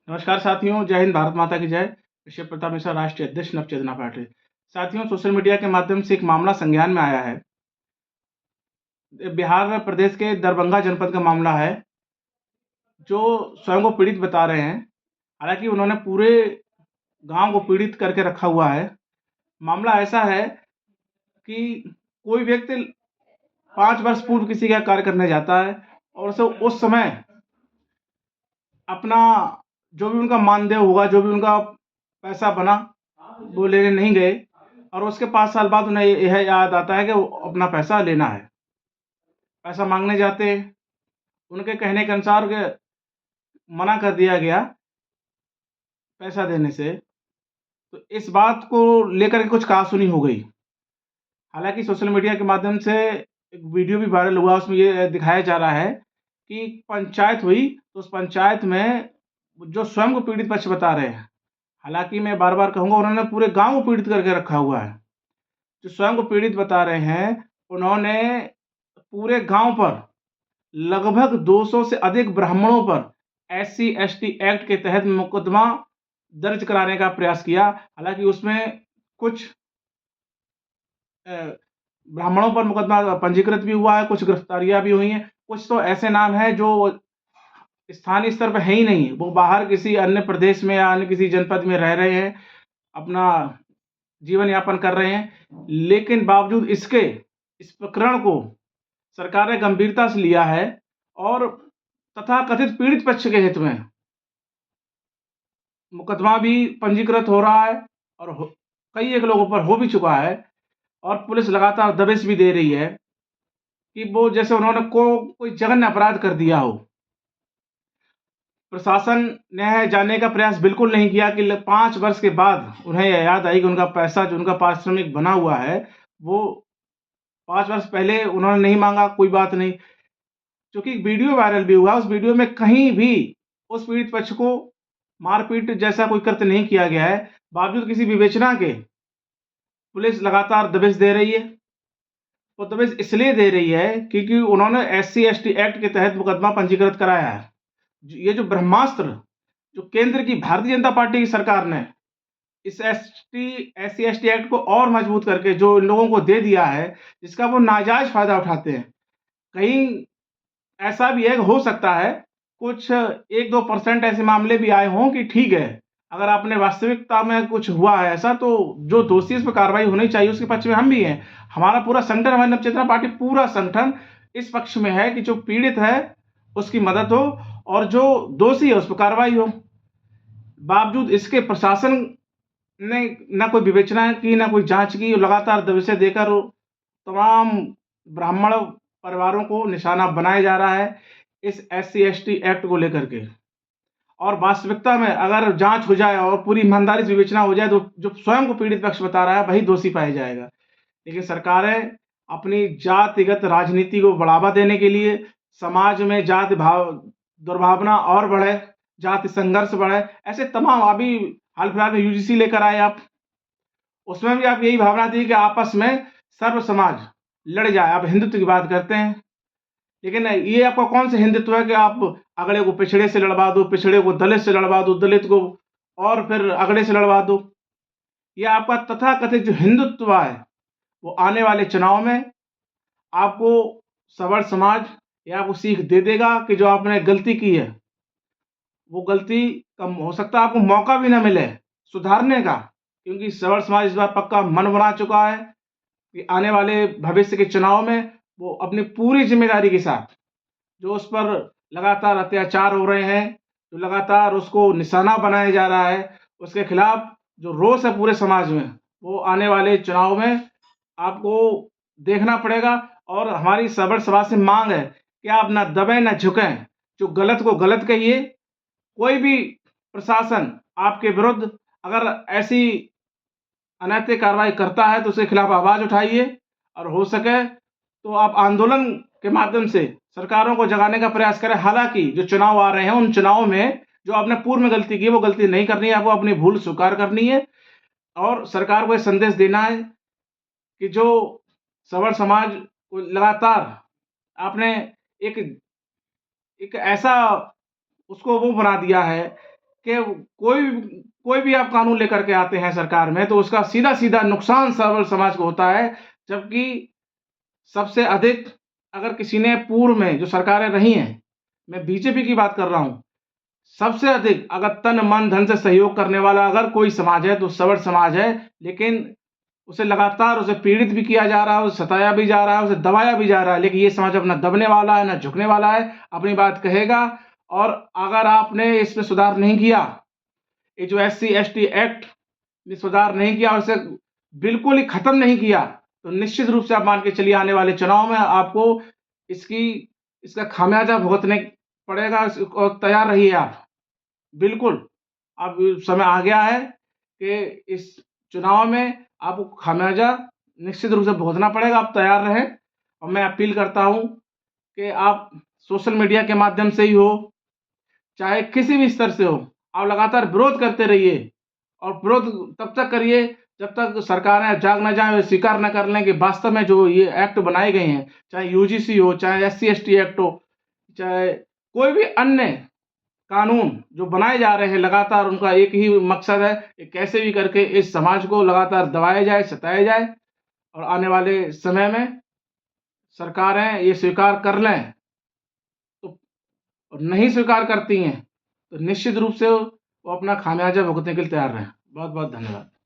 नमस्कार साथियों, जय हिंद, भारत माता की जय। ऋषभ प्रताप मिश्रा, राष्ट्रीय अध्यक्ष नव चेतना पार्टी। साथियों, सोशल मीडिया के माध्यम से एक मामला संज्ञान में आया है। बिहार प्रदेश के दरभंगा जनपद का मामला है, जो स्वयं को पीड़ित बता रहे हैं। हालाँकि उन्होंने पूरे गाँव को पीड़ित करके रखा हुआ है। मामला ऐसा है कि कोई व्यक्ति 5 वर्ष पूर्व किसी का कार्य करने जाता है और उसे उस समय अपना जो भी उनका मानदेय होगा, जो भी उनका पैसा बना, वो लेने नहीं गए और उसके 5 साल बाद उन्हें यह याद आता है कि वो अपना पैसा लेना है। पैसा माँगने जाते हैं, उनके कहने के अनुसार के मना कर दिया गया पैसा देने से, तो इस बात को लेकर के कुछ कहा-सुनी हो गई। हालाँकि सोशल मीडिया के माध्यम से एक वीडियो भी वायरल हुआ, उसमें ये दिखाया जा रहा है कि पंचायत हुई, तो उस पंचायत में जो स्वयं को पीड़ित पक्ष बता रहे हैं, हालाँकि मैं बार-बार कहूँगा उन्होंने पूरे गाँव को पीड़ित करके रखा हुआ है। जो स्वयं को पीड़ित बता रहे हैं, उन्होंने पूरे गाँव पर लगभग 200 से अधिक ब्राह्मणों पर एससी-एसटी एक्ट के तहत मुकदमा दर्ज कराने का प्रयास किया। हालाँकि उसमें कुछ अ, ब्राह्मणों पर मुकदमा पंजीकृत भी हुआ है, कुछ गिरफ्तारियाँ भी हुई हैं। कुछ तो ऐसे नाम हैं जो स्थानीय स्तर पे हैं ही नहीं, वो बाहर किसी अन्य प्रदेश में या अन्य किसी जनपद में रह रहे हैं, अपना जीवन यापन कर रहे हैं। लेकिन बावजूद इसके, इस प्रकरण को सरकार ने गंभीरता से लिया है और तथाकथित पीड़ित पक्ष के हित में मुकदमा भी पंजीकृत हो रहा है और कई एक लोगों पर हो भी चुका है और पुलिस लगातार दबिश भी दे रही है कि वो जैसे उन्होंने कोई जघन्य अपराध कर दिया हो। प्रशासन ने जानने का प्रयास बिल्कुल नहीं किया कि 5 वर्ष के बाद उन्हें यह याद आई कि उनका पैसा जो उनका पारिश्रमिक बना हुआ है, वो 5 वर्ष पहले उन्होंने नहीं माँगा, कोई बात नहीं। चूँकि वीडियो वायरल भी हुआ, उस वीडियो में कहीं भी उस पीड़ित पक्ष को मारपीट जैसा कोई कृत्य नहीं किया गया है, बावजूद किसी विवेचना के पुलिस लगातार दबिश दे रही है। वो दबिश इसलिए दे रही है क्योंकि उन्होंने एससी-एसटी एक्ट के तहत मुकदमा पंजीकृत कराया है। ये जो ब्रह्मास्त्र, जो केंद्र की भारतीय जनता पार्टी की सरकार ने इस एससी-एसटी एक्ट को और मजबूत करके जो इन लोगों को दे दिया है, जिसका वो नाजायज़ फ़ायदा उठाते हैं। कहीं ऐसा भी है, हो सकता है कुछ 1-2% ऐसे मामले भी आए हों कि ठीक है, अगर आपने वास्तविकता में कुछ हुआ है ऐसा, तो जो दोषी है, इस पे कार्रवाई होनी चाहिए, उसके पक्ष में हम भी हैं। हमारा पूरा संगठन, हमारी नवचेतना पार्टी, पूरा संगठन इस पक्ष में है कि जो पीड़ित है, उसकी मदद हो और जो दोषी है, उस पे कार्रवाई हो। बावजूद इसके प्रशासन ने ना कोई विवेचना की, ना कोई जाँच की, लगातार दबिशें देकर तमाम ब्राह्मण परिवारों को निशाना बनाया जा रहा है, इस एससी-एसटी एक्ट को लेकर के। और वास्तविकता में अगर जाँच हो जाए और पूरी ईमानदारी से विवेचना हो जाए, तो जो स्वयं को पीड़ित पक्ष बता रहा है, वही दोषी पाया जाएगा। लेकिन सरकारें अपनी जातिगत राजनीति को बढ़ावा देने के लिए, समाज में जाति भाव दुर्भावना और बढ़े, जाति संघर्ष बढ़े, ऐसे तमाम, अभी हाल-फिलहाल में यूजीसी लेकर आए आप, उसमें भी आप यही भावना थी कि आपस में सर्व समाज लड़ जाए। आप हिंदुत्व की बात करते हैं, लेकिन ये आपका कौन सा हिंदुत्व है कि आप अगड़े को पिछड़े से लड़वा दो, पिछड़े को दलित से लड़वा दो, दलित को और फिर अगड़े से लड़वा दो। ये आपका तथाकथित जो हिंदुत्व है, वो आने वाले चुनाव में आपको सवर्ण समाज ये आपको सीख दे देगा कि जो आपने गलती की है, वो गलती कम हो सकता है आपको मौका भी ना मिले सुधारने का, क्योंकि सवर्ण समाज इस बार पक्का मन बना चुका है कि आने वाले भविष्य के चुनाव में वो अपनी पूरी ज़िम्मेदारी के साथ, जो उस पर लगातार अत्याचार हो रहे हैं, जो लगातार उसको निशाना बनाया जा रहा है, उसके खिलाफ जो रोष है पूरे समाज में, वो आने वाले चुनाव में आपको देखना पड़ेगा। और हमारी सवर्ण समाज से माँग है कि आप ना दबें, ना झुकें, जो गलत को गलत कहिए। कोई भी प्रशासन आपके विरुद्ध अगर ऐसी अनैतिक कार्रवाई करता है, तो उसके खिलाफ आवाज़ उठाइए और हो सके तो आप आंदोलन के माध्यम से सरकारों को जगाने का प्रयास करें। हालाँकि जो चुनाव आ रहे हैं, उन चुनावों में जो आपने पूर्व में गलती की है, वो गलती नहीं करनी है, आपको अपनी भूल स्वीकार करनी है और सरकार को ये संदेश देना है कि जो सवर्ण समाज को लगातार आपने एक एक ऐसा उसको वो बना दिया है कि कोई भी आप कानून लेकर के आते हैं सरकार में, तो उसका सीधा-सीधा नुकसान सर्व समाज को होता है। जबकि सबसे अधिक अगर किसी ने पूर्व में जो सरकारें रही हैं, मैं बीजेपी की बात कर रहा हूँ, सबसे अधिक अगर तन, मन, धन से सहयोग करने वाला अगर कोई समाज है, तो सवर्ण समाज है। लेकिन उसे लगातार उसे पीड़ित भी किया जा रहा है, उसे सताया भी जा रहा है, उसे दबाया भी जा रहा है। लेकिन ये समाज अब ना दबने वाला है, ना झुकने वाला है, अपनी बात कहेगा। और अगर आपने इसमें सुधार नहीं किया, ये जो एससी-एसटी एक्ट में सुधार नहीं किया और इसे बिल्कुल ही खत्म नहीं किया, तो निश्चित रूप से आप मान के चलिए आने वाले चुनाव में आपको इसकी इसका खामियाजा भुगतने पड़ेगा और तैयार रहिए आप। बिल्कुल, अब समय आ गया है कि इस चुनाव में आपको खामियाजा निश्चित रूप से भुगतना पड़ेगा, आप तैयार रहें। और मैं अपील करता हूँ कि आप सोशल मीडिया के माध्यम से ही हो, चाहे किसी भी स्तर से हो, आप लगातार विरोध करते रहिए और विरोध तब तक करिए जब तक सरकारें जाग ना जाएँ और स्वीकार ना कर लें कि वास्तव में जो ये एक्ट बनाए गए हैं, चाहे यूजीसी हो, चाहे एससी-एसटी एक्ट हो, चाहे कोई भी अन्य कानून जो बनाए जा रहे हैं, लगातार उनका एक ही मकसद है कि कैसे भी करके इस समाज को लगातार दबाया जाए, सताया जाए। और आने वाले समय में सरकारें ये स्वीकार कर लें, तो और नहीं स्वीकार करती हैं, तो निश्चित रूप से वो अपना खामियाजा भुगतने के लिए तैयार रहें। बहुत-बहुत धन्यवाद।